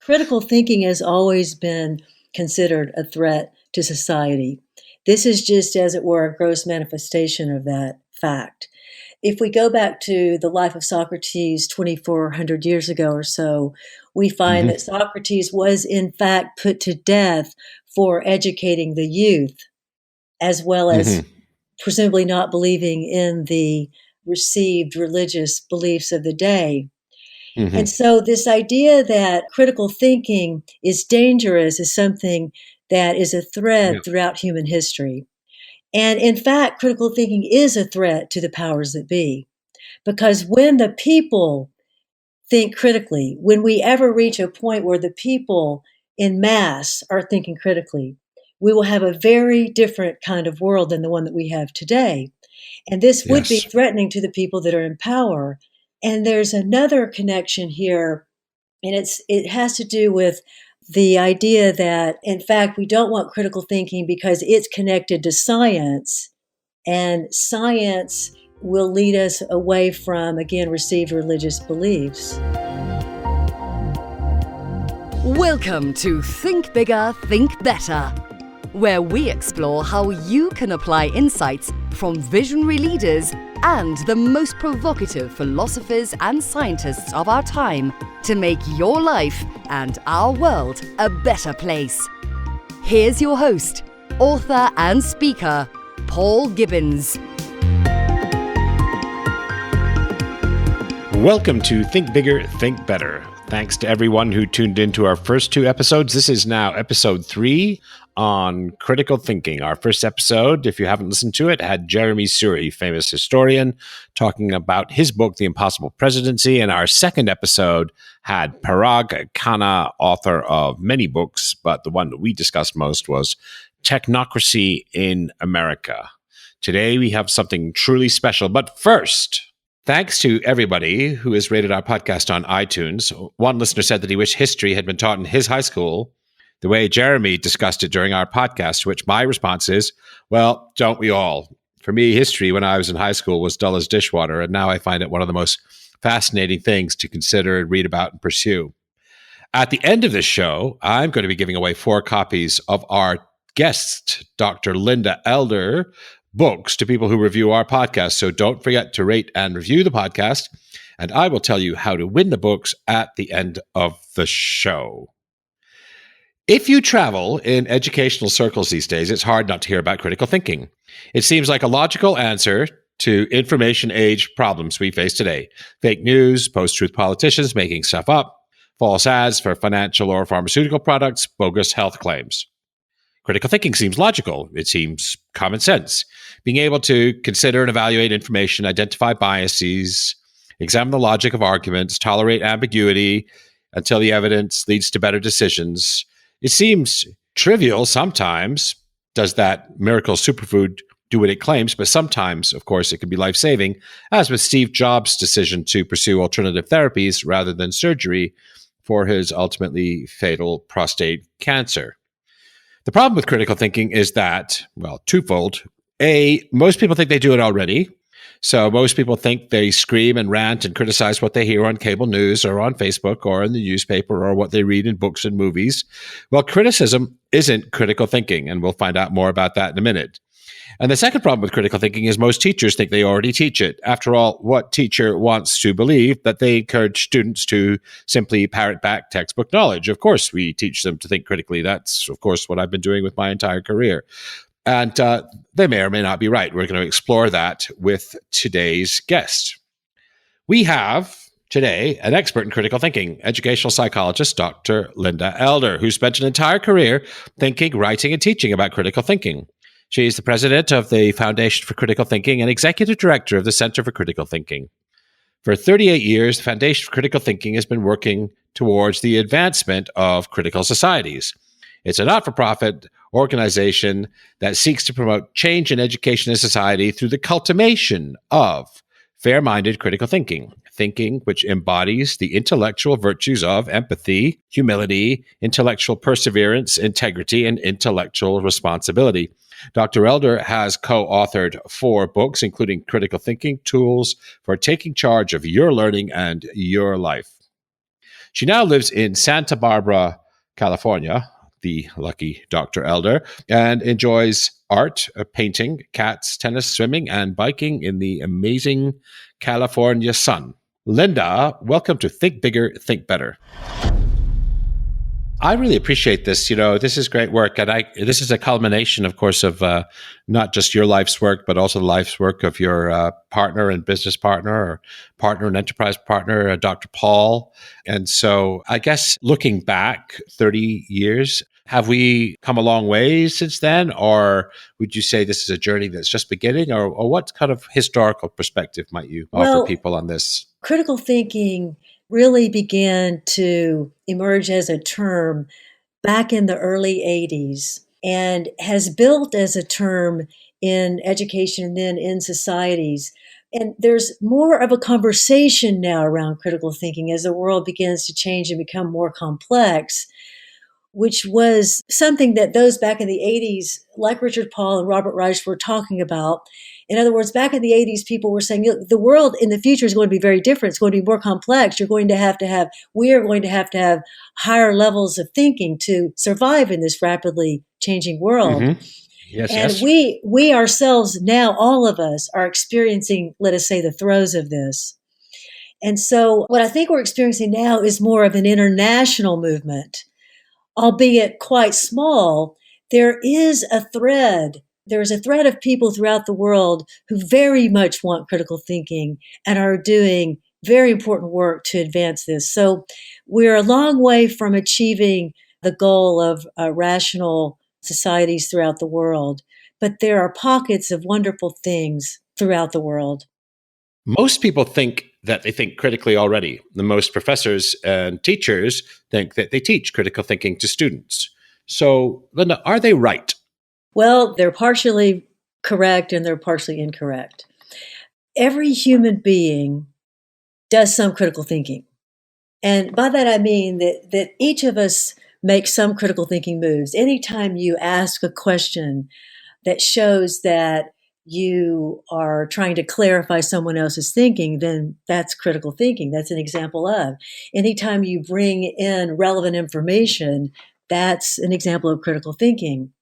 Critical thinking has always been considered a threat to society. This is just, as it were, a gross manifestation of that fact. If we go back to the life of Socrates 2,400 years ago or so, we find that Socrates was in fact put to death for educating the youth, as well as presumably not believing in the received religious beliefs of the day. And so this idea that critical thinking is dangerous is something that is a thread throughout human history. And in fact, critical thinking is a threat to the powers that be, because when the people think critically, when we ever reach a point where the people in mass are thinking critically, we will have a very different kind of world than the one that we have today. And this would be threatening to the people that are in power. And there's another connection here, and it has to do with the idea that, in fact, we don't want critical thinking because it's connected to science, and science will lead us away from, again, received religious beliefs. Welcome to Think Bigger, Think Better, where we explore how you can apply insights from visionary leaders and the most provocative philosophers and scientists of our time to make your life and our world a better place. Here's your host, author and speaker, Paul Gibbons. Welcome to Think Bigger, Think Better. Thanks to everyone who tuned into our first two episodes. This is now episode 3 on critical thinking. Our first episode, if you haven't listened to it, had Jeremy Suri, famous historian, talking about his book, The Impossible Presidency. And our second episode had Parag Khanna, author of many books, but the one that we discussed most was Technocracy in America. Today, we have something truly special. But first, thanks to everybody who has rated our podcast on iTunes. One listener said that he wished history had been taught in his high school the way Jeremy discussed it during our podcast, to which my response is, well, don't we all? For me, history when I was in high school was dull as dishwater, and now I find it one of the most fascinating things to consider and read about and pursue. At the end of this show, I'm going to be giving away 4 copies of our guest, Dr. Linda Elder, books to people who review our podcast. So don't forget to rate and review the podcast, and I will tell you how to win the books at the end of the show. If you travel in educational circles these days, it's hard not to hear about critical thinking. It seems like a logical answer to information age problems we face today. Fake news, post-truth politicians making stuff up, false ads for financial or pharmaceutical products, bogus health claims. Critical thinking seems logical. It seems common sense. Being able to consider and evaluate information, identify biases, examine the logic of arguments, tolerate ambiguity until the evidence leads to better decisions. It seems trivial sometimes. Does that miracle superfood do what it claims? But sometimes, of course, it can be life-saving, as with Steve Jobs' decision to pursue alternative therapies rather than surgery for his ultimately fatal prostate cancer. The problem with critical thinking is that, well, twofold. A, most people think they do it already. So most people think they scream and rant and criticize what they hear on cable news or on Facebook or in the newspaper or what they read in books and movies. Well, criticism isn't critical thinking, and we'll find out more about that in a minute. And the second problem with critical thinking is most teachers think they already teach it. After all, what teacher wants to believe that they encourage students to simply parrot back textbook knowledge? Of course, we teach them to think critically. That's, of course, what I've been doing with my entire career. And they may or may not be right. We're going to explore that with today's guest. We have today an expert in critical thinking, educational psychologist Dr. Linda Elder, who spent an entire career thinking, writing, and teaching about critical thinking. She is the president of the Foundation for Critical Thinking and executive director of the Center for Critical Thinking. For 38 years, the Foundation for Critical Thinking has been working towards the advancement of critical societies. It's a not-for-profit organization that seeks to promote change in education and society through the cultivation of fair-minded critical thinking, thinking which embodies the intellectual virtues of empathy, humility, intellectual perseverance, integrity, and intellectual responsibility. Dr. Elder has co-authored 4 books, including Critical Thinking Tools for Taking Charge of Your Learning and Your Life. She now lives in Santa Barbara, California, the lucky Dr. Elder, and enjoys art, painting, cats, tennis, swimming, and biking in the amazing California sun. Linda, welcome to Think Bigger, Think Better. I really appreciate this. This is great work. And this is a culmination, of course, of not just your life's work, but also the life's work of your partner and business partner, or partner and enterprise partner, Dr. Paul. And so I guess looking back 30 years, have we come a long way since then? Or would you say this is a journey that's just beginning? Or what kind of historical perspective might you offer people on this? Critical thinking really began to emerge as a term back in the early 80s and has built as a term in education and then in societies. And there's more of a conversation now around critical thinking as the world begins to change and become more complex, which was something that those back in the 80s, like Richard Paul and Robert Reich, were talking about. In other words, back in the 80s, people were saying, the world in the future is going to be very different. It's going to be more complex. We are going to have to have higher levels of thinking to survive in this rapidly changing world. Mm-hmm. Yes. We ourselves now, all of us, are experiencing, let us say, the throes of this. And so what I think we're experiencing now is more of an international movement, albeit quite small. There is a thread. There is a thread of people throughout the world who very much want critical thinking and are doing very important work to advance this. So we're a long way from achieving the goal of rational societies throughout the world, but there are pockets of wonderful things throughout the world. Most people think that they think critically already. The most professors and teachers think that they teach critical thinking to students. So, Linda, are they right? Well, they're partially correct and they're partially incorrect. Every human being does some critical thinking. And by that I mean that each of us makes some critical thinking moves. Anytime you ask a question that shows that you are trying to clarify someone else's thinking, then that's critical thinking. That's an example of. Anytime you bring in relevant information, that's an example of critical thinking.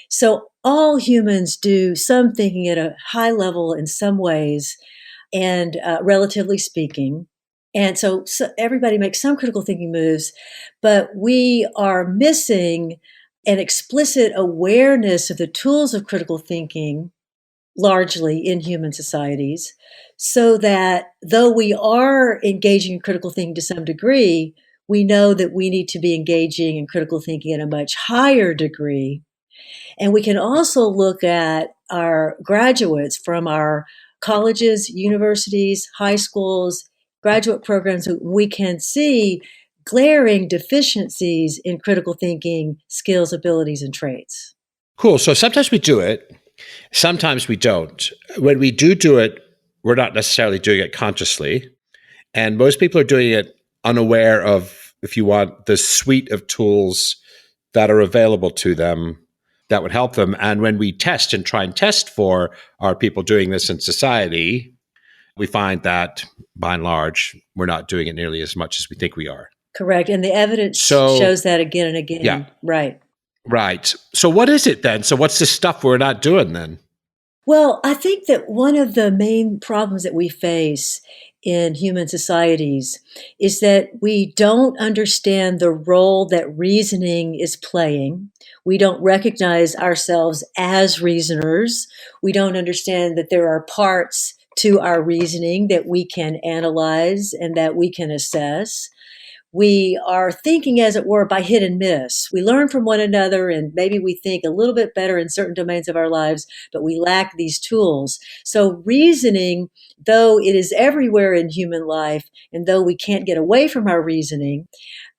So all humans do some thinking at a high level in some ways, and relatively speaking. And so everybody makes some critical thinking moves, but we are missing an explicit awareness of the tools of critical thinking, largely in human societies, so that though we are engaging in critical thinking to some degree, we know that we need to be engaging in critical thinking at a much higher degree. And we can also look at our graduates from our colleges, universities, high schools, graduate programs. We can see glaring deficiencies in critical thinking skills, abilities, and traits. Cool. So sometimes we do it, sometimes we don't. When we do it, we're not necessarily doing it consciously. And most people are doing it unaware of, if you want, the suite of tools that are available to them that would help them. And when we test and try and test for, are people doing this in society, we find that by and large, we're not doing it nearly as much as we think we are. Correct. And the evidence shows that again and again. Yeah. Right. So what is it then? So what's the stuff we're not doing then? Well, I think that one of the main problems that we face in human societies is that we don't understand the role that reasoning is playing. We don't recognize ourselves as reasoners. We don't understand that there are parts to our reasoning that we can analyze and that we can assess. We are thinking, as it were, by hit and miss. We learn from one another and maybe we think a little bit better in certain domains of our lives, but we lack these tools. So reasoning, though it is everywhere in human life, and though we can't get away from our reasoning,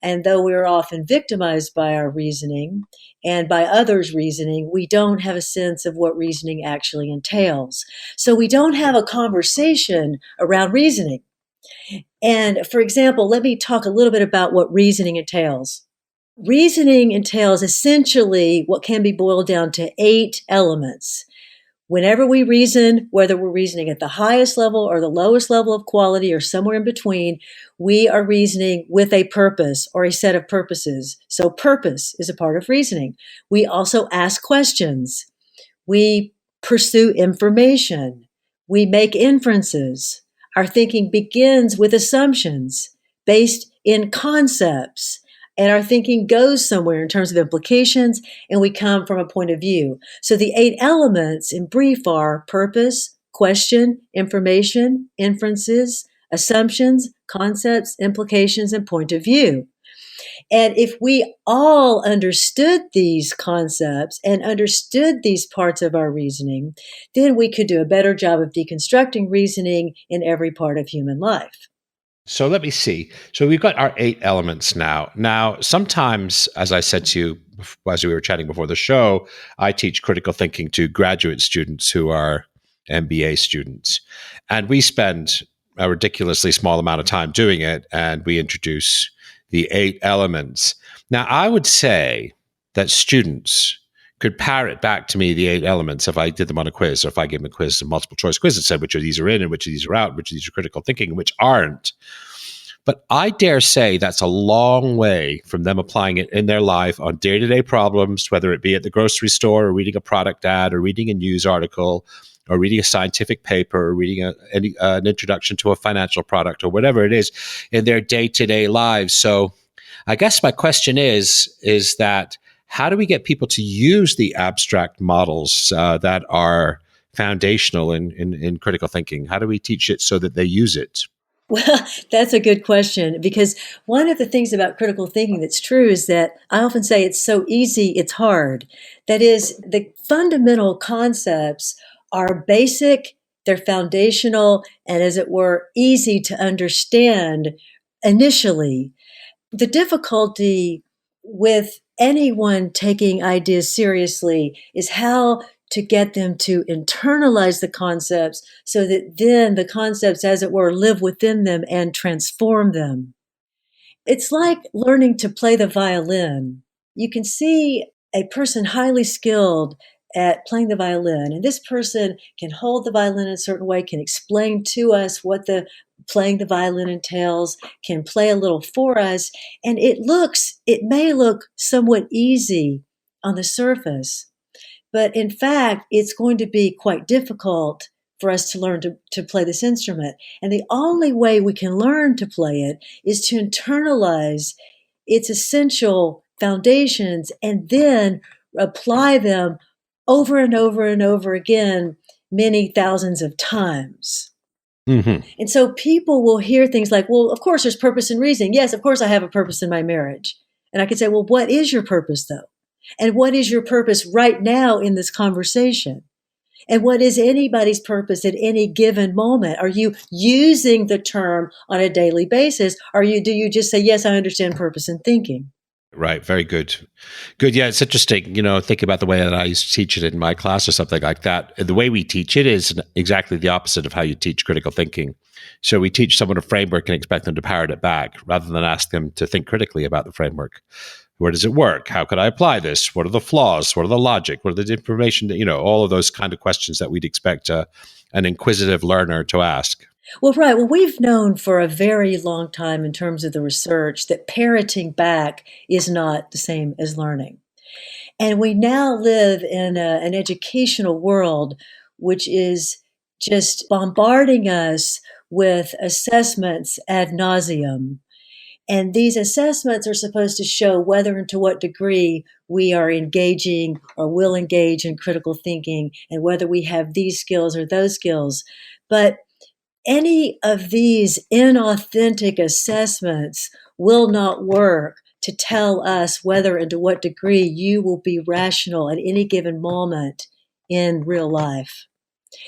and though we're often victimized by our reasoning and by others' reasoning, we don't have a sense of what reasoning actually entails. So we don't have a conversation around reasoning. And for example, let me talk a little bit about what reasoning entails. Reasoning entails essentially what can be boiled down to 8 elements. Whenever we reason, whether we're reasoning at the highest level or the lowest level of quality or somewhere in between, We are reasoning with a purpose or a set of purposes. So purpose is a part of reasoning. We also ask questions. We pursue information. We make inferences. Our thinking begins with assumptions based in concepts. And our thinking goes somewhere in terms of implications, and we come from a point of view. So the 8 elements in brief are purpose, question, information, inferences, assumptions, concepts, implications, and point of view. And if we all understood these concepts and understood these parts of our reasoning, then we could do a better job of deconstructing reasoning in every part of human life. So let me see. So we've got our 8 elements now. Now, sometimes, as I said to you as we were chatting before the show, I teach critical thinking to graduate students who are MBA students. And we spend a ridiculously small amount of time doing it, and we introduce the 8 elements. Now, I would say that students could parrot back to me the 8 elements if I did them on a quiz, or if I gave them a quiz, a multiple choice quiz that said which of these are in and which of these are out, which of these are critical thinking and which aren't. But I dare say that's a long way from them applying it in their life on day-to-day problems, whether it be at the grocery store or reading a product ad or reading a news article or reading a scientific paper or reading an introduction to a financial product or whatever it is in their day-to-day lives. So I guess my question is that how do we get people to use the abstract models that are foundational in critical thinking? How do we teach it so that they use it? Well, that's a good question, because one of the things about critical thinking that's true is that I often say it's so easy, it's hard. That is, the fundamental concepts are basic, they're foundational, and as it were, easy to understand initially. The difficulty with anyone taking ideas seriously is how to get them to internalize the concepts so that then the concepts, as it were, live within them and transform them. It's like learning to play the violin. You can see a person highly skilled at playing the violin, and this person can hold the violin in a certain way, can explain to us what the playing the violin entails, can play a little for us, and it may look somewhat easy on the surface, but in fact, it's going to be quite difficult for us to learn to play this instrument. And the only way we can learn to play it is to internalize its essential foundations and then apply them over and over and over again, many thousands of times. Mm-hmm. And so people will hear things like, well, of course, there's purpose in reasoning. Yes, of course, I have a purpose in my marriage. And I could say, well, what is your purpose, though? And what is your purpose right now in this conversation? And what is anybody's purpose at any given moment? Are you using the term on a daily basis? Do you just say, yes, I understand purpose in thinking? Right. Very good. Good. Yeah. It's interesting, think about the way that I used to teach it in my class or something like that. The way we teach it is exactly the opposite of how you teach critical thinking. So we teach someone a framework and expect them to parrot it back rather than ask them to think critically about the framework. Where does it work? How could I apply this? What are the flaws? What are the logic? What are the information that, all of those kind of questions that we'd expect an inquisitive learner to ask. Well, right. Well, we've known for a very long time in terms of the research that parroting back is not the same as learning. And we now live in an educational world which is just bombarding us with assessments ad nauseum. And these assessments are supposed to show whether and to what degree we are engaging or will engage in critical thinking and whether we have these skills or those skills. But any of these inauthentic assessments will not work to tell us whether and to what degree you will be rational at any given moment in real life.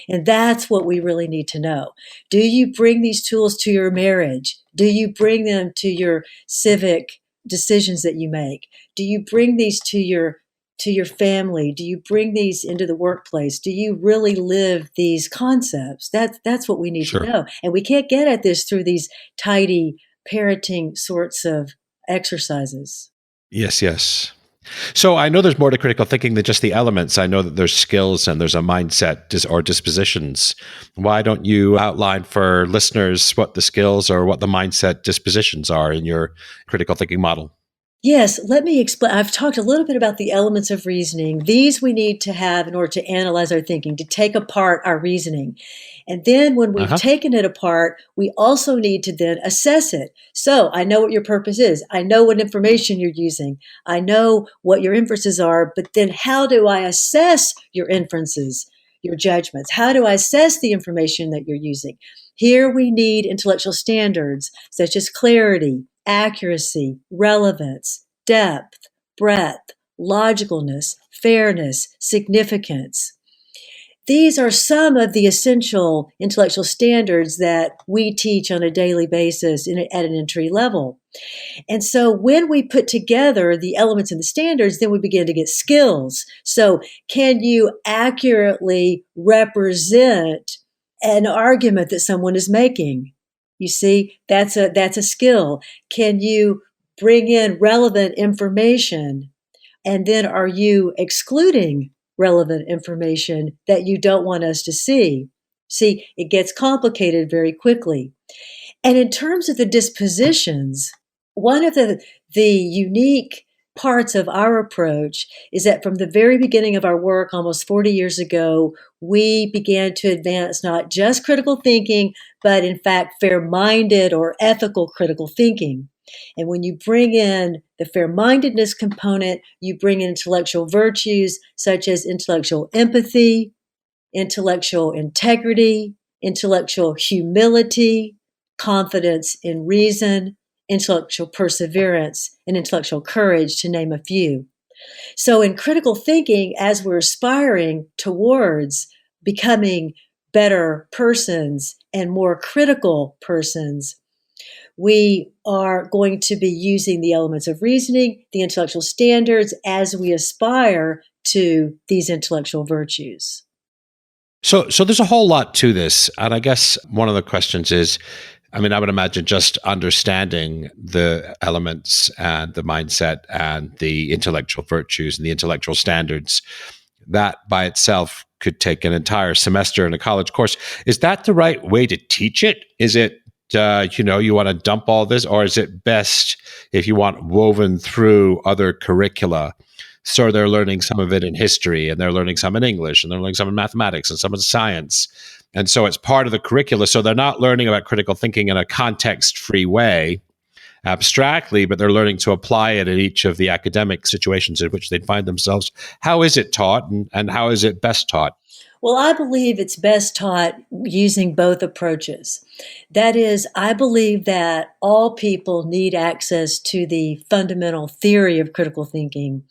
And that's what we really need to know. Do you bring these tools to your marriage? Do you bring them to your civic decisions that you make? Do you bring these to your family? Do you bring these into the workplace? Do you really live these concepts? That's what we need to know. And we can't get at this through these tidy parroting sorts of exercises. Yes. So I know there's more to critical thinking than just the elements. I know that there's skills and there's a mindset or dispositions. Why don't you outline for listeners what the skills or what the mindset dispositions are in your critical thinking model? Yes, let me explain. I've talked a little bit about the elements of reasoning. These we need to have in order to analyze our thinking, to take apart our reasoning. And then when we've taken it apart, we also need to then assess it. So I know what your purpose is. I know what information you're using. I know what your inferences are, but then how do I assess your inferences, your judgments? How do I assess the information that you're using? Here we need intellectual standards such as clarity, accuracy, relevance, depth, breadth, logicalness, fairness, significance. These are some of the essential intellectual standards that we teach on a daily basis at an entry level. And so when we put together the elements and the standards, then we begin to get skills. So can you accurately represent an argument that someone is making? You see, that's a skill. Can you bring in relevant information? And then are you excluding relevant information that you don't want us to see? See, it gets complicated very quickly. And in terms of the dispositions, one of the unique parts of our approach is that from the very beginning of our work, almost 40 years ago, we began to advance not just critical thinking, but in fact, fair-minded or ethical critical thinking. And when you bring in the fair-mindedness component, you bring in intellectual virtues such as intellectual empathy, intellectual integrity, intellectual humility, confidence in reason, intellectual perseverance, and intellectual courage, to name a few. So in critical thinking, as we're aspiring towards becoming better persons and more critical persons, we are going to be using the elements of reasoning, the intellectual standards, as we aspire to these intellectual virtues. So there's a whole lot to this. And I guess one of the questions is, I mean, I would imagine just understanding the elements and the mindset and the intellectual virtues and the intellectual standards, that by itself could take an entire semester in a college course. Is that the right way to teach it? Is it, you want to dump all this, or is it best if you want woven through other curricula? So they're learning some of it in history, and they're learning some in English, and they're learning some in mathematics, and some in science. And so it's part of the curricula. So they're not learning about critical thinking in a context-free way, abstractly, but they're learning to apply it in each of the academic situations in which they find themselves. How is it taught, and how is it best taught? Well, I believe it's best taught using both approaches. That is, I believe that all people need access to the fundamental theory of critical thinking,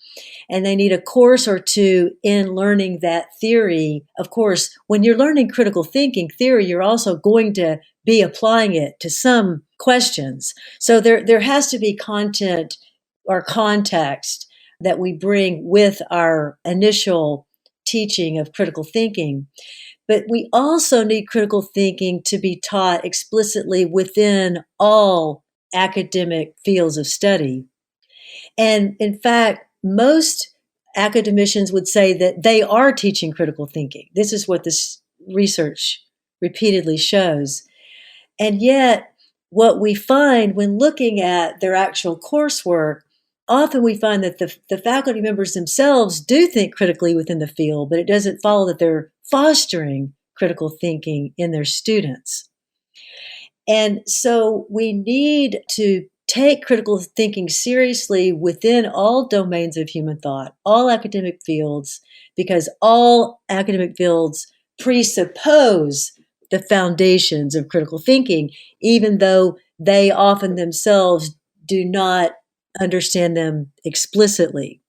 and they need a course or two in learning that theory. Of course, when you're learning critical thinking theory, you're also going to be applying it to some questions. So there has to be content or context that we bring with our initial teaching of critical thinking. But we also need critical thinking to be taught explicitly within all academic fields of study. And in fact, most academicians would say that they are teaching critical thinking. This is what this research repeatedly shows. And yet, what we find when looking at their actual coursework, often we find that the faculty members themselves do think critically within the field, but it doesn't follow that they're fostering critical thinking in their students. And so we need to take critical thinking seriously within all domains of human thought, all academic fields, because all academic fields presuppose the foundations of critical thinking, even though they often themselves do not understand them explicitly.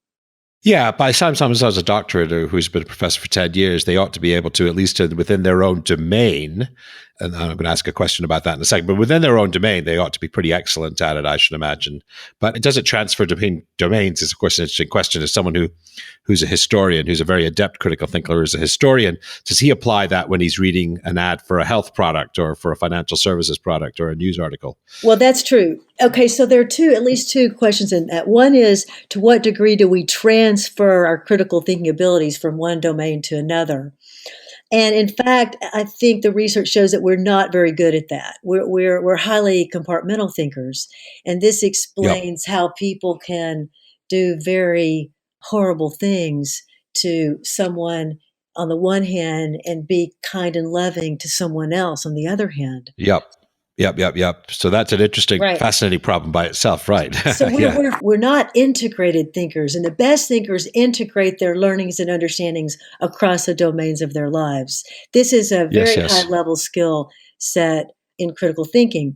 Yeah, by the time someone has a doctorate or who's been a professor for 10 years, they ought to be able to, at least within their own domain, and I'm going to ask a question about that in a second, but within their own domain, they ought to be pretty excellent at it, I should imagine. But does it transfer between domains is, of course, an interesting question. As someone who's a historian, who's a very adept critical thinker, is a historian, does he apply that when he's reading an ad for a health product or for a financial services product or a news article? Well, that's true. Okay, so there are at least two questions in that. One is, to what degree do we transfer our critical thinking abilities from one domain to another? And in fact, I think the research shows that we're not very good at that. We're highly compartmental thinkers, and this explains how people can do very horrible things to someone on the one hand and be kind and loving to someone else on the other hand. Yep. So that's an interesting, fascinating problem by itself, right? So we're not integrated thinkers, and the best thinkers integrate their learnings and understandings across the domains of their lives. This is a very high-level skill set in critical thinking.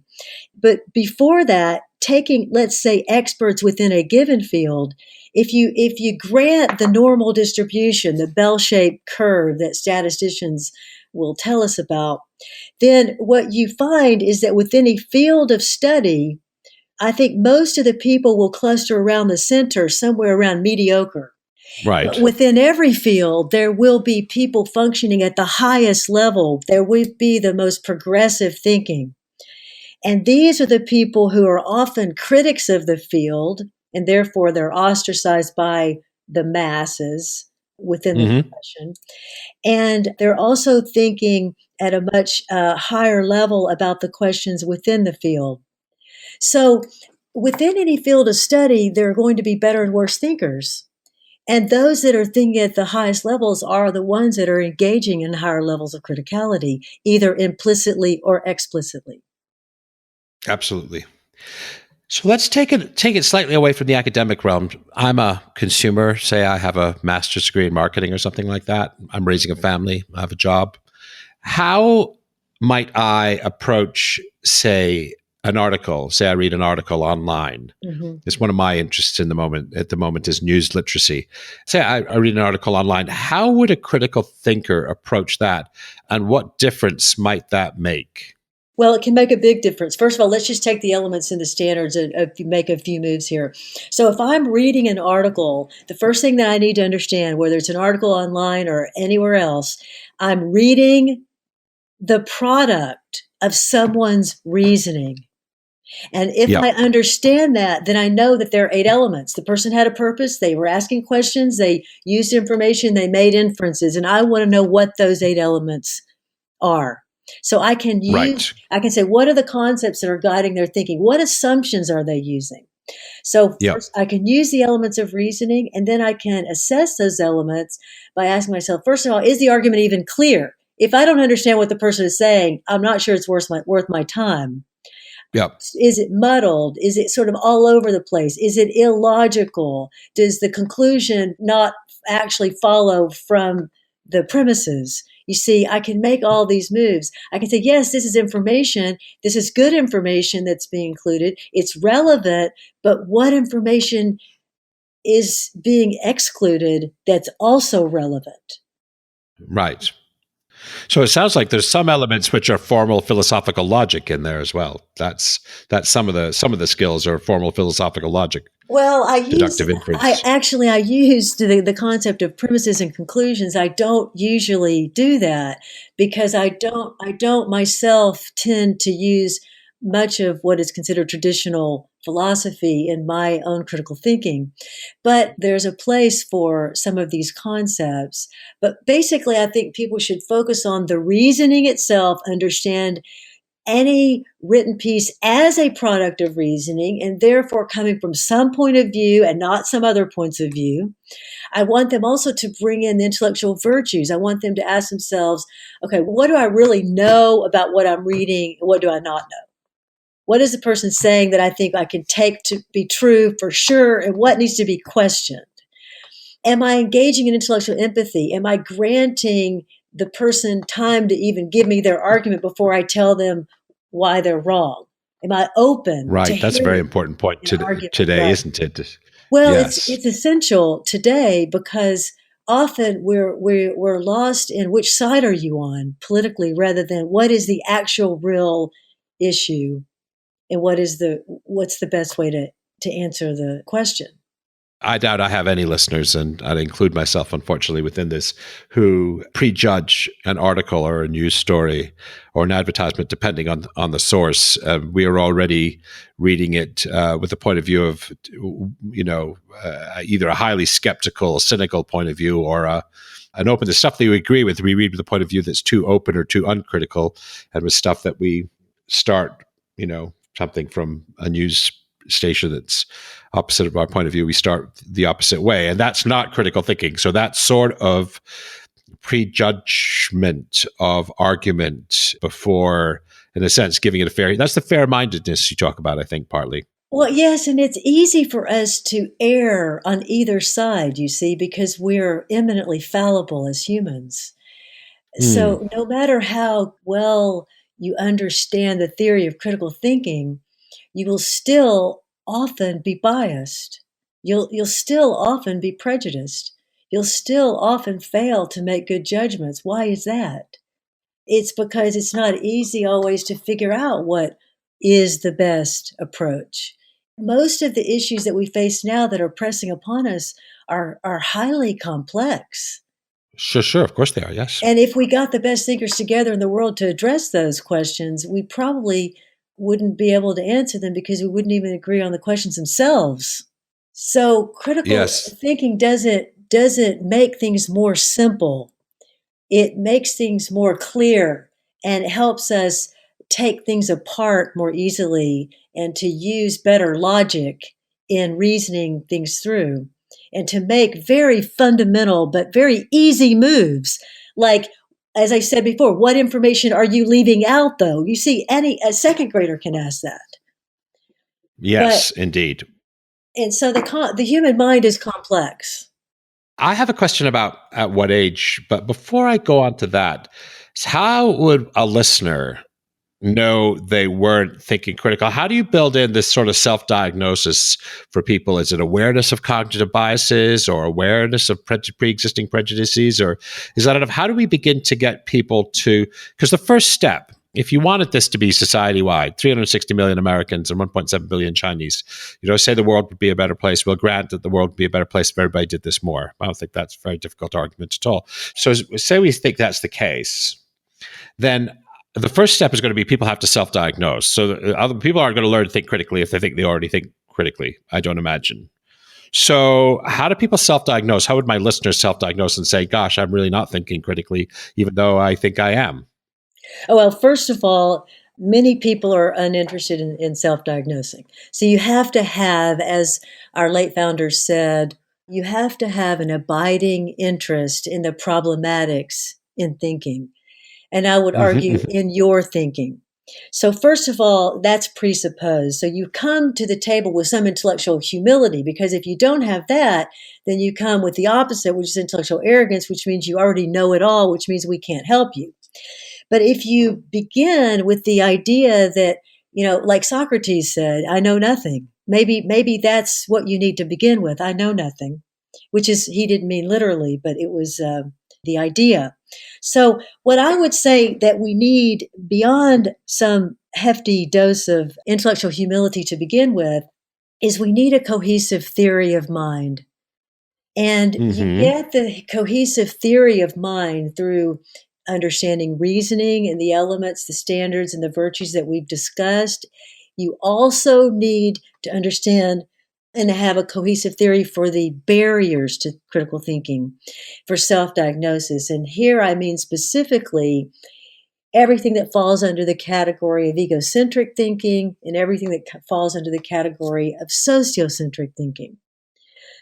But before that, taking, let's say, experts within a given field, if you grant the normal distribution, the bell-shaped curve that statisticians will tell us about, then what you find is that within a field of study, I think most of the people will cluster around the center, somewhere around mediocre. Right. But within every field, there will be people functioning at the highest level. There will be the most progressive thinking. And these are the people who are often critics of the field, and therefore they're ostracized by the masses within the profession. And they're also thinking at a much higher level about the questions within the field. So within any field of study, there are going to be better and worse thinkers. And those that are thinking at the highest levels are the ones that are engaging in higher levels of criticality, either implicitly or explicitly. Absolutely. So let's take it slightly away from the academic realm. I'm a consumer. Say I have a master's degree in marketing or something like that. I'm raising a family. I have a job. How might I approach, say, an article? Say I read an article online. It's one of my interests at the moment is news literacy. Say I read an article online. How would a critical thinker approach that? And what difference might that make? Well, it can make a big difference. First of all, let's just take the elements in the standards and make a few moves here. So if I'm reading an article, the first thing that I need to understand, whether it's an article online or anywhere else, I'm reading the product of someone's reasoning. And if I understand that, then I know that there are 8 elements. The person had a purpose. They were asking questions. They used information. They made inferences. And I want to know what those 8 elements are. So I can I can say, what are the concepts that are guiding their thinking? What assumptions are they using? So first, I can use the elements of reasoning, and then I can assess those elements by asking myself, first of all, is the argument even clear? If I don't understand what the person is saying, I'm not sure it's worth my time. Is it muddled? Is it sort of all over the place? Is it illogical? Does the conclusion not actually follow from the premises? You see, I can make all these moves. I can say, yes, this is information. This is good information that's being included. It's relevant, but what information is being excluded that's also relevant? Right. So it sounds like there's some elements which are formal philosophical logic in there as well. That's some of the skills are formal philosophical logic. Well, I deductive inference. I used the concept of premises and conclusions. I don't usually do that because I don't myself tend to use much of what is considered traditional philosophy in my own critical thinking. But there's a place for some of these concepts. But basically, I think people should focus on the reasoning itself, understand any written piece as a product of reasoning, and therefore coming from some point of view and not some other points of view. I want them also to bring in the intellectual virtues. I want them to ask themselves, okay, what do I really know about what I'm reading? And what do I not know? What is the person saying that I think I can take to be true for sure? And what needs to be questioned? Am I engaging in intellectual empathy? Am I granting the person time to even give me their argument before I tell them why they're wrong? Am I open? Right. That's a very important point today, isn't it? Well, it's essential today because often we're lost in which side are you on politically, rather than what is the actual real issue, and what's the best way to answer the question. I doubt I have any listeners, and I'd include myself, unfortunately, within this, who prejudge an article or a news story or an advertisement, depending on the source. We are already reading it with a point of view of, either a highly skeptical, cynical point of view, or an open to stuff that we agree with. We read with a point of view that's too open or too uncritical, and with stuff that we start, something from a news station that's opposite of our point of view, we start the opposite way. And that's not critical thinking. So that sort of prejudgment of argument before, in a sense, giving it that's the fair-mindedness you talk about, I think, partly. Well, yes, and it's easy for us to err on either side, you see, because we're eminently fallible as humans. So no matter how well you understand the theory of critical thinking, you will still often be biased. You'll still often be prejudiced. You'll still often fail to make good judgments. Why is that? It's because it's not easy always to figure out what is the best approach. Most of the issues that we face now that are pressing upon us are highly complex. Sure. Of course they are, yes. And if we got the best thinkers together in the world to address those questions, we probably wouldn't be able to answer them, because we wouldn't even agree on the questions themselves. So critical thinking doesn't make things more simple. It makes things more clear, and it helps us take things apart more easily and to use better logic in reasoning things through, and to make very fundamental but very easy moves. Like, as I said before, what information are you leaving out, though? You see, a second grader can ask that. Yes, indeed. And so the human mind is complex. I have a question about at what age, but before I go on to that, how would a listener know they weren't thinking critical? How do you build in this sort of self-diagnosis for people? Is it awareness of cognitive biases, or awareness of pre-existing prejudices, or is that enough? How do we begin to get people to, because the first step, if you wanted this to be society-wide, 360 million Americans and 1.7 billion Chinese, say the world would be a better place. We'll grant that the world would be a better place if everybody did this more. I don't think that's a very difficult argument at all. So say we think that's the case, then the first step is going to be people have to self-diagnose. So other people aren't going to learn to think critically if they think they already think critically, I don't imagine. So how do people self-diagnose? How would my listeners self-diagnose and say, gosh, I'm really not thinking critically, even though I think I am? Oh, well, first of all, many people are uninterested in self-diagnosing. So you have to have, as our late founders said, you have to have an abiding interest in the problematics in thinking. And I would argue in your thinking. So first of all, that's presupposed. So you come to the table with some intellectual humility, because if you don't have that, then you come with the opposite, which is intellectual arrogance, which means you already know it all, which means we can't help you. But if you begin with the idea that, like Socrates said, I know nothing, maybe that's what you need to begin with. I know nothing, which is, he didn't mean literally, but it was the idea. So what I would say that we need, beyond some hefty dose of intellectual humility to begin with, is we need a cohesive theory of mind. And you get the cohesive theory of mind through understanding reasoning and the elements, the standards, and the virtues that we've discussed. You also need to understand and have a cohesive theory for the barriers to critical thinking, for self-diagnosis. And here I mean specifically everything that falls under the category of egocentric thinking and everything that falls under the category of sociocentric thinking.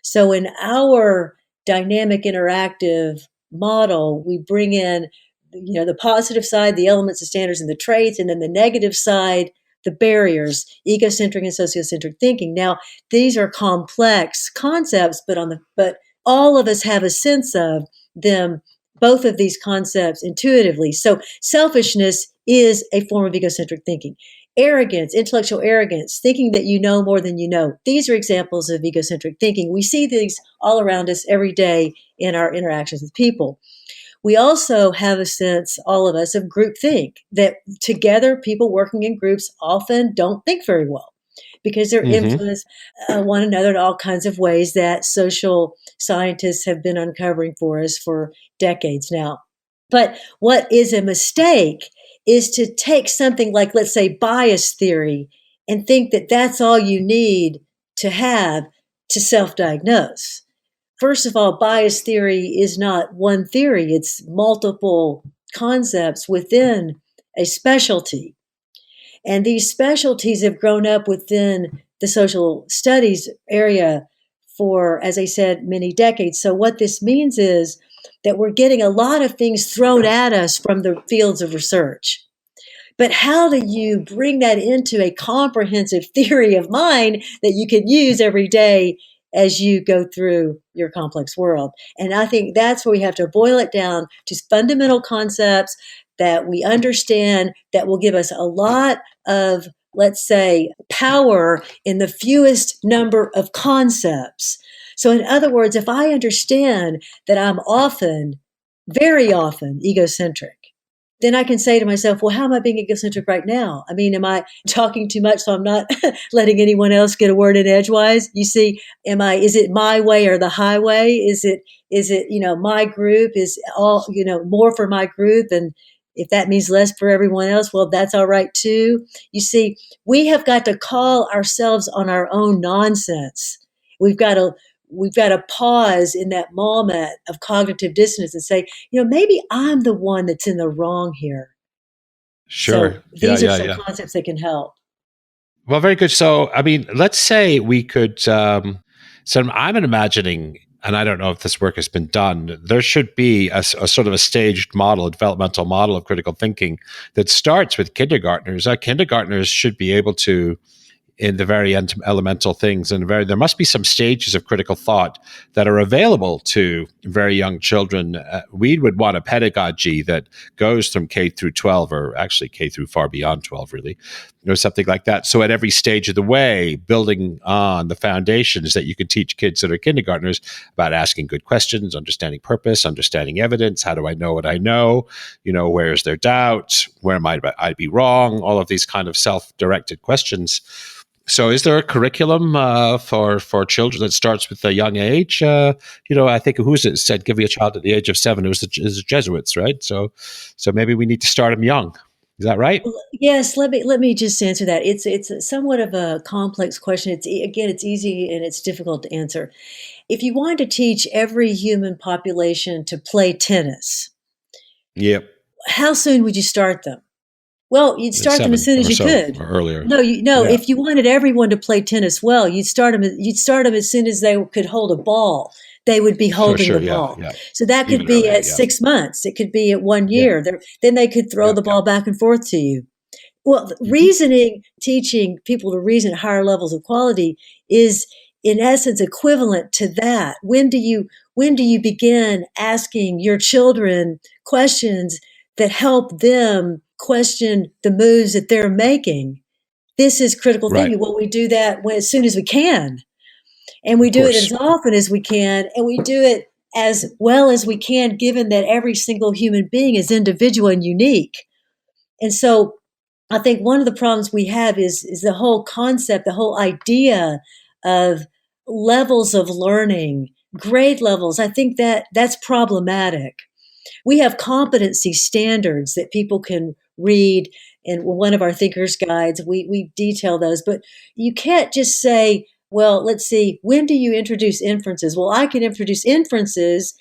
So in our dynamic interactive model, we bring in the positive side, the elements, the standards, and the traits, and then the negative side, the barriers, egocentric and sociocentric thinking. Now, these are complex concepts, but all of us have a sense of them, both of these concepts intuitively. So selfishness is a form of egocentric thinking. Arrogance, intellectual arrogance, thinking that you know more than you know. These are examples of egocentric thinking. We see these all around us every day in our interactions with people. We also have a sense, all of us, of groupthink, that together people working in groups often don't think very well because they're Mm-hmm. influenced one another in all kinds of ways that social scientists have been uncovering for us for decades now. But what is a mistake is to take something like, let's say, bias theory and think that that's all you need to have to self diagnose. First of all, bias theory is not one theory, it's multiple concepts within a specialty. And these specialties have grown up within the social studies area for, as I said, many decades. So, what this means is that we're getting a lot of things thrown at us from the fields of research. But how do you bring that into a comprehensive theory of mind that you can use every day as you go through your complex world? And I think that's where we have to boil it down to fundamental concepts that we understand that will give us a lot of, let's say, power in the fewest number of concepts. So, in other words, if I understand that I'm often, very often, egocentric, then I can say to myself, well, how am I being egocentric right now? I mean, am I talking too much so I'm not letting anyone else get a word in edgewise? You see, is it my way or the highway? My group is all, more for my group. And if that means less for everyone else, well, that's all right too. You see, we have got to call ourselves on our own nonsense. We've got to pause in that moment of cognitive dissonance and say, maybe I'm the one that's in the wrong here. So Sure. Yeah, these are yeah, some yeah. concepts that can help. Well, very good. So, I mean, let's say we could. So, I'm imagining, and I don't know if this work has been done. There should be a sort of a staged model, a developmental model of critical thinking that starts with kindergartners. Kindergartners should be able to, in the very elemental things, and there must be some stages of critical thought that are available to very young children. We would want a pedagogy that goes from K through 12, or actually K through far beyond 12, really, something like that. So at every stage of the way, building on the foundations that you can teach kids that are kindergartners about asking good questions, understanding purpose, understanding evidence. How do I know what I know? Where is their doubt? Where might I be wrong? All of these kind of self-directed questions. So, is there a curriculum for children that starts with a young age? I think who's it said give a child at the age of 7? It was the Jesuits, right? So maybe we need to start them young. Is that right? Yes, let me just answer that. It's somewhat of a complex question. It's easy and it's difficult to answer. If you wanted to teach every human population to play tennis, Yep. how soon would you start them? Well, you'd At start them as 7 soon as or you so, could. or earlier. No. Yeah. If you wanted everyone to play tennis well, you'd start them. You'd start them as soon as they could hold a ball. They would be Sure. holding Sure. the Yeah. ball. Yeah. So that could Even be earlier. at Yeah. 6 months. It could be at one Yeah. year. Then they could throw Yeah. the Yeah. ball back and forth to you. Well, Mm-hmm. reasoning, teaching people to reason at higher levels of quality is, in essence, equivalent to that. When do you begin asking your children questions that help them question the moves that they're making? This is critical Right. thinking. Well, we do that as soon as we can, and we Of do it as course. often as we can, and we do it as well as we can, given that every single human being is individual and unique. And so I think one of the problems we have is the whole concept, the whole idea of levels of learning, grade levels. I think that's problematic. We have competency standards that people can read in one of our thinker's guides. We detail those, but you can't just say, well, let's see, when do you introduce inferences? Well, I can introduce inferences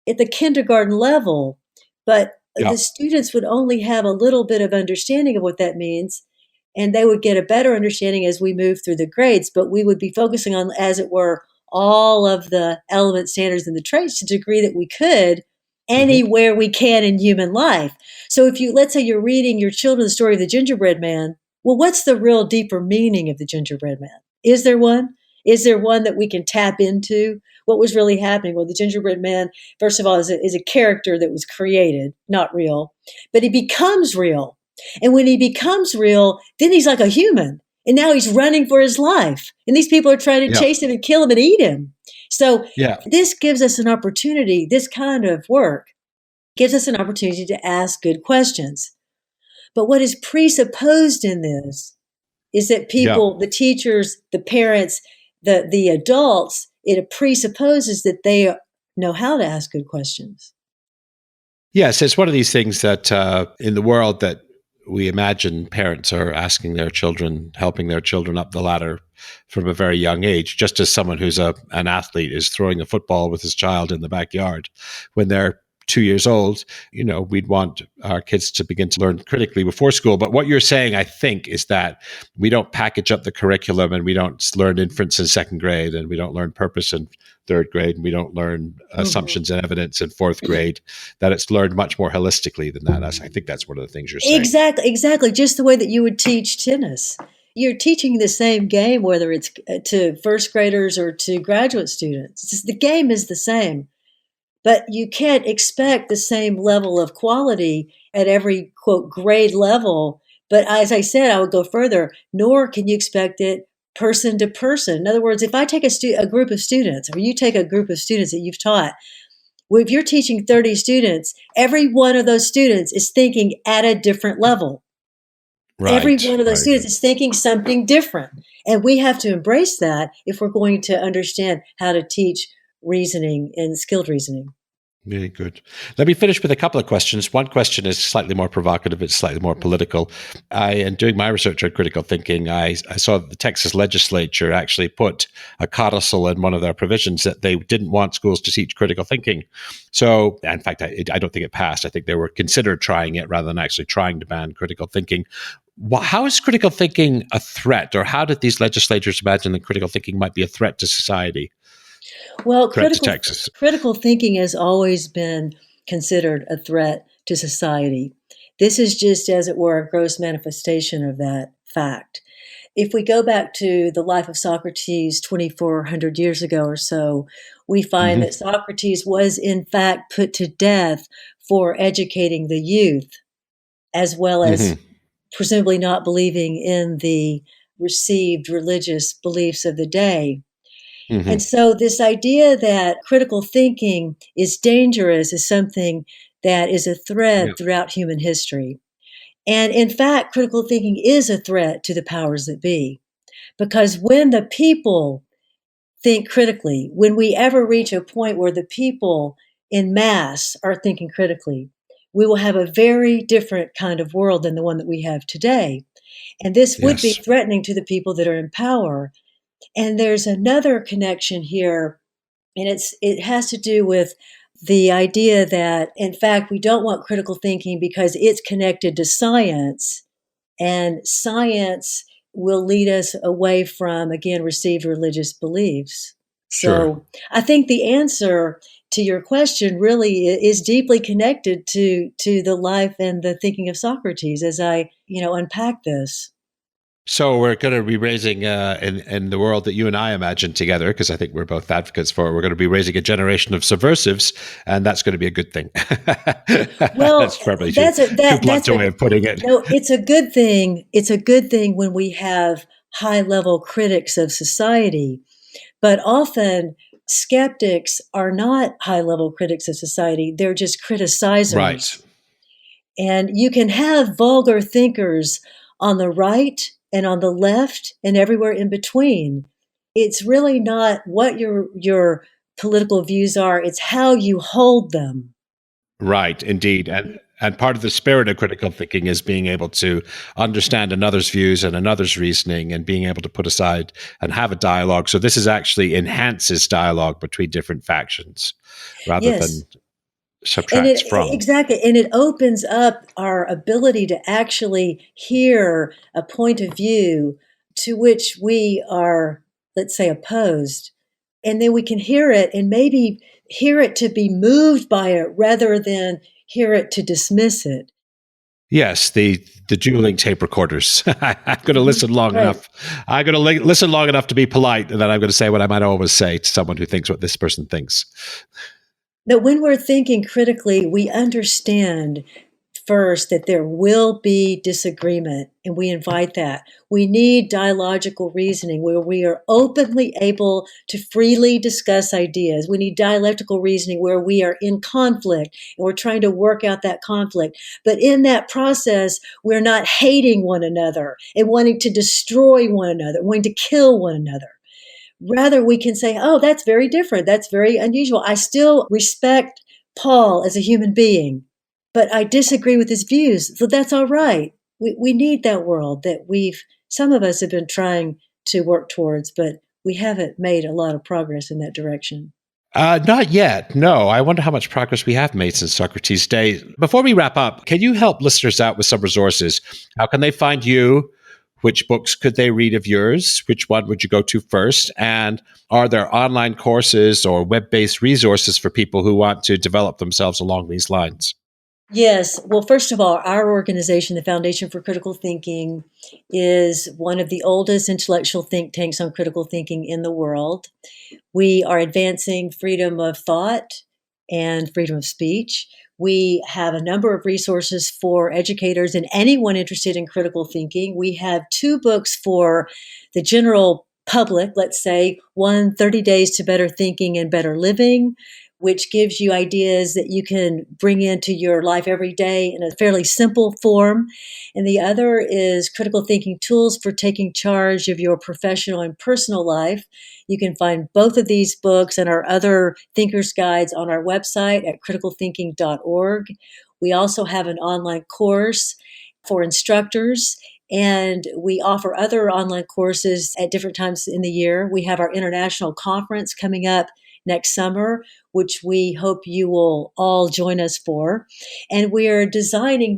at the kindergarten level, but Yeah. the students would only have a little bit of understanding of what that means, and they would get a better understanding as we move through the grades. But we would be focusing on, as it were, all of the element standards and the traits to the degree that we could Mm-hmm. anywhere we can in human life. So if let's say you're reading your children the story of the gingerbread man, well, what's the real deeper meaning of the gingerbread man? Is there one? Is there one that we can tap into? What was really happening? Well, the gingerbread man, first of all, is a character that was created, not real, but he becomes real And when he becomes real, then he's like a human. And now he's running for his life. And these people are trying to Yeah. chase him and kill him and eat him. So Yeah. this gives us an opportunity, this kind of work gives us an opportunity to ask good questions. But what is presupposed in this is that Yeah. people, the teachers, the parents, the adults, it presupposes that they know how to ask good questions. Yes, it's one of these things that in the world that we imagine parents are asking their children, helping their children up the ladder from a very young age, just as someone who's an athlete is throwing a football with his child in the backyard. When they're 2 years old, we'd want our kids to begin to learn critically before school. But what you're saying, I think, is that we don't package up the curriculum and we don't learn inference in second grade and we don't learn purpose in third grade and we don't learn assumptions and evidence in fourth grade, that it's learned much more holistically than that. I think that's one of the things you're saying. Exactly. Just the way that you would teach tennis. You're teaching the same game, whether it's to first graders or to graduate students. The game is the same. But you can't expect the same level of quality at every, quote, grade level. But as I said, I would go further, nor can you expect it person to person. In other words, if I take a group of students, or you take a group of students that you've taught, if you're teaching 30 students, every one of those students is thinking at a different level. Right, every one of those students is thinking something different. And we have to embrace that if we're going to understand how to teach reasoning and skilled reasoning. Very good. Let me finish with a couple of questions. One question is slightly more provocative. It's slightly more political. In doing my research on critical thinking, I saw that the Texas legislature actually put a codicil in one of their provisions that they didn't want schools to teach critical thinking. So, in fact, I don't think it passed. I think they were considered trying it rather than actually trying to ban critical thinking. How is critical thinking a threat, or how did these legislators imagine that critical thinking might be a threat to society? Well, critical thinking has always been considered a threat to society. This is just, as it were, a gross manifestation of that fact. If we go back to the life of Socrates 2,400 years ago or so, we find that Socrates was in fact put to death for educating the youth, as well as presumably not believing in the received religious beliefs of the day. And so this idea that critical thinking is dangerous is something that is a thread throughout human history. And in fact, critical thinking is a threat to the powers that be, because when the people think critically, when we ever reach a point where the people in mass are thinking critically, we will have a very different kind of world than the one that we have today. And this would be threatening to the people that are in power. And there's another connection here, and it has to do with the idea that, in fact, we don't want critical thinking because it's connected to science, and science will lead us away from, again, received religious beliefs. So I think the answer to your question really is deeply connected to the life and the thinking of Socrates as I, unpack this. So we're going to be raising, in the world that you and I imagine together, because I think we're both advocates for it, we're going to be raising a generation of subversives, and that's going to be a good thing. Well, that's probably too blunt a way of putting it. No, it's a good thing. It's a good thing when we have high-level critics of society, but often skeptics are not high-level critics of society. They're just criticizers. Right. And you can have vulgar thinkers on the right and on the left and everywhere in between. It's really not what your political views are, it's how you hold them. Right, indeed. And part of the spirit of critical thinking is being able to understand another's views and another's reasoning and being able to put aside and have a dialogue. So this is actually enhances dialogue between different factions rather than subtracts from. Exactly. And it opens up our ability to actually hear a point of view to which we are, let's say, opposed. And then we can hear it and maybe hear it to be moved by it rather than hear it to dismiss it. Yes, the dueling tape recorders. I'm going to listen long enough. I'm going to listen long enough to be polite, and then I'm going to say what I might always say to someone who thinks what this person thinks. That when we're thinking critically, we understand first that there will be disagreement, and we invite that. We need dialogical reasoning where we are openly able to freely discuss ideas. We need dialectical reasoning where we are in conflict and we're trying to work out that conflict. But in that process, we're not hating one another and wanting to destroy one another, wanting to kill one another. Rather, we can say, oh, that's very different. That's very unusual. I still respect Paul as a human being, but I disagree with his views. So that's all right. We need that world that some of us have been trying to work towards, but we haven't made a lot of progress in that direction. Not yet. No. I wonder how much progress we have made since Socrates' day. Before we wrap up, can you help listeners out with some resources? How can they find you? Which books could they read of yours? Which one would you go to first? And are there online courses or web-based resources for people who want to develop themselves along these lines? Yes. Well, first of all, our organization, the Foundation for Critical Thinking, is one of the oldest intellectual think tanks on critical thinking in the world. We are advancing freedom of thought and freedom of speech. We have a number of resources for educators and anyone interested in critical thinking. We have 2 books for the general public, let's say, one, 30 Days to Better Thinking and Better Living, which gives you ideas that you can bring into your life every day in a fairly simple form. And the other is Critical Thinking Tools for Taking Charge of Your Professional and Personal Life. You can find both of these books and our other thinker's guides on our website at criticalthinking.org. We also have an online course for instructors, and we offer other online courses at different times in the year. We have our international conference coming up next summer, which we hope you will all join us for. And we are developing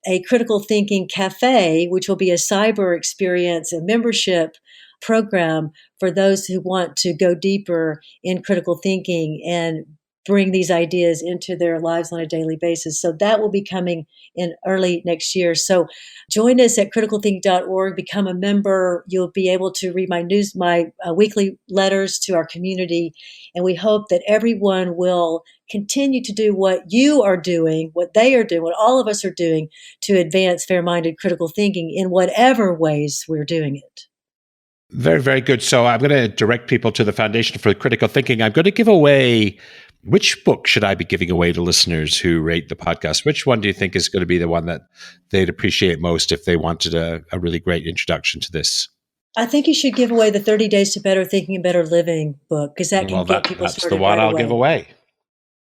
a critical thinking cafe, which will be a cyber experience, a membership program for those who want to go deeper in critical thinking and bring these ideas into their lives on a daily basis. So that will be coming in early next year. So join us at criticalthinking.org, become a member. You'll be able to read my weekly letters to our community. And we hope that everyone will continue to do what you are doing, what they are doing, what all of us are doing to advance fair-minded critical thinking in whatever ways we're doing it. Very, very good. So I'm going to direct people to the Foundation for Critical Thinking. I'm going to give away, which book should I be giving away to listeners who rate the podcast? Which one do you think is going to be the one that they'd appreciate most if they wanted a really great introduction to this? I think you should give away the 30 Days to Better Thinking and Better Living book, because that can get people started. That's the one I'll give away.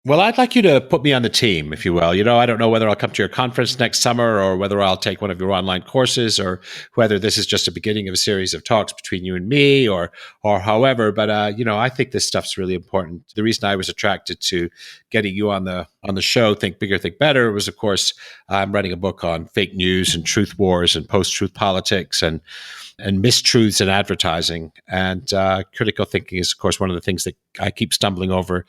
Well, I'd like you to put me on the team, if you will. I don't know whether I'll come to your conference next summer or whether I'll take one of your online courses or whether this is just a beginning of a series of talks between you and me or however. But, I think this stuff's really important. The reason I was attracted to getting you on the show, Think Bigger, Think Better, was, of course, I'm writing a book on fake news and truth wars and post-truth politics and mistruths in advertising. And critical thinking is, of course, one of the things that I keep stumbling over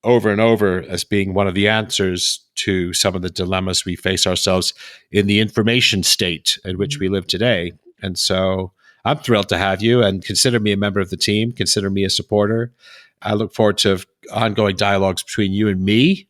and over as being one of the answers to some of the dilemmas we face ourselves in the information state in which we live today. And so I'm thrilled to have you, and consider me a member of the team. Consider me a supporter. I look forward to ongoing dialogues between you and me.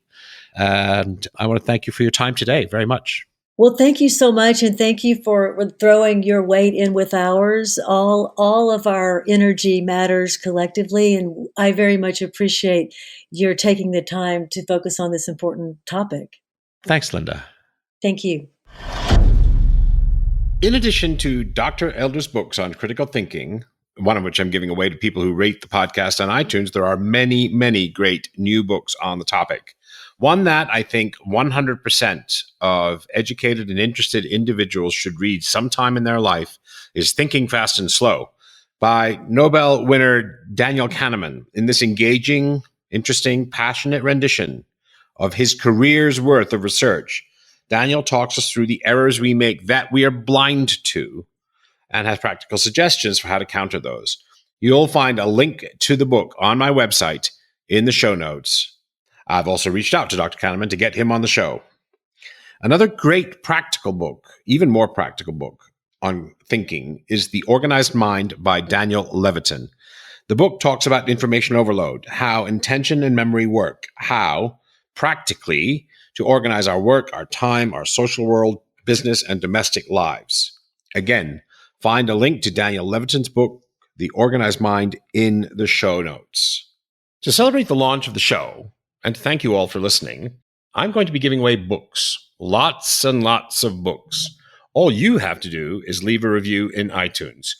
And I want to thank you for your time today very much. Well, thank you so much. And thank you for throwing your weight in with ours. All of our energy matters collectively. And I very much appreciate your taking the time to focus on this important topic. Thanks, Linda. Thank you. In addition to Dr. Elder's books on critical thinking, one of which I'm giving away to people who rate the podcast on iTunes, there are many, many great new books on the topic. One that I think 100% of educated and interested individuals should read sometime in their life is Thinking Fast and Slow by Nobel winner Daniel Kahneman. In this engaging, interesting, passionate rendition of his career's worth of research, Daniel talks us through the errors we make that we are blind to and has practical suggestions for how to counter those. You'll find a link to the book on my website in the show notes. I've also reached out to Dr. Kahneman to get him on the show. Another great practical book, even more practical book on thinking, is The Organized Mind by Daniel Levitin. The book talks about information overload, how intention and memory work, how, practically, to organize our work, our time, our social world, business, and domestic lives. Again, find a link to Daniel Levitin's book, The Organized Mind, in the show notes. To celebrate the launch of the show, and to thank you all for listening, I'm going to be giving away books. Lots and lots of books. All you have to do is leave a review in iTunes.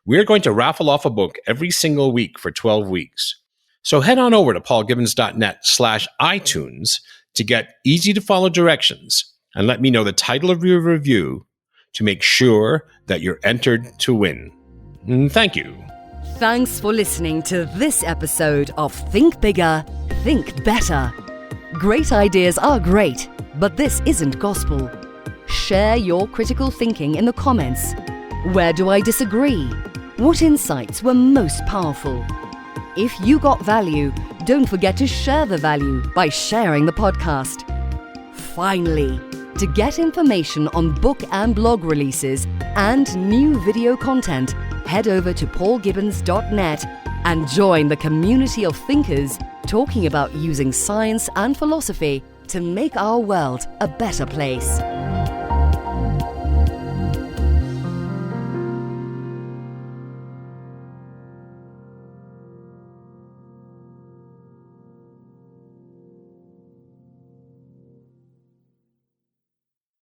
We're going to raffle off a book every single week for 12 weeks. So head on over to paulgibbons.net/iTunes to get easy-to-follow directions and let me know the title of your review to make sure that you're entered to win. Thank you. Thanks for listening to this episode of Think Bigger, Think Better. Great ideas are great, but this isn't gospel. Share your critical thinking in the comments. Where do I disagree? What insights were most powerful? If you got value, don't forget to share the value by sharing the podcast. Finally, to get information on book and blog releases and new video content, head over to paulgibbons.net and join the community of thinkers talking about using science and philosophy to make our world a better place.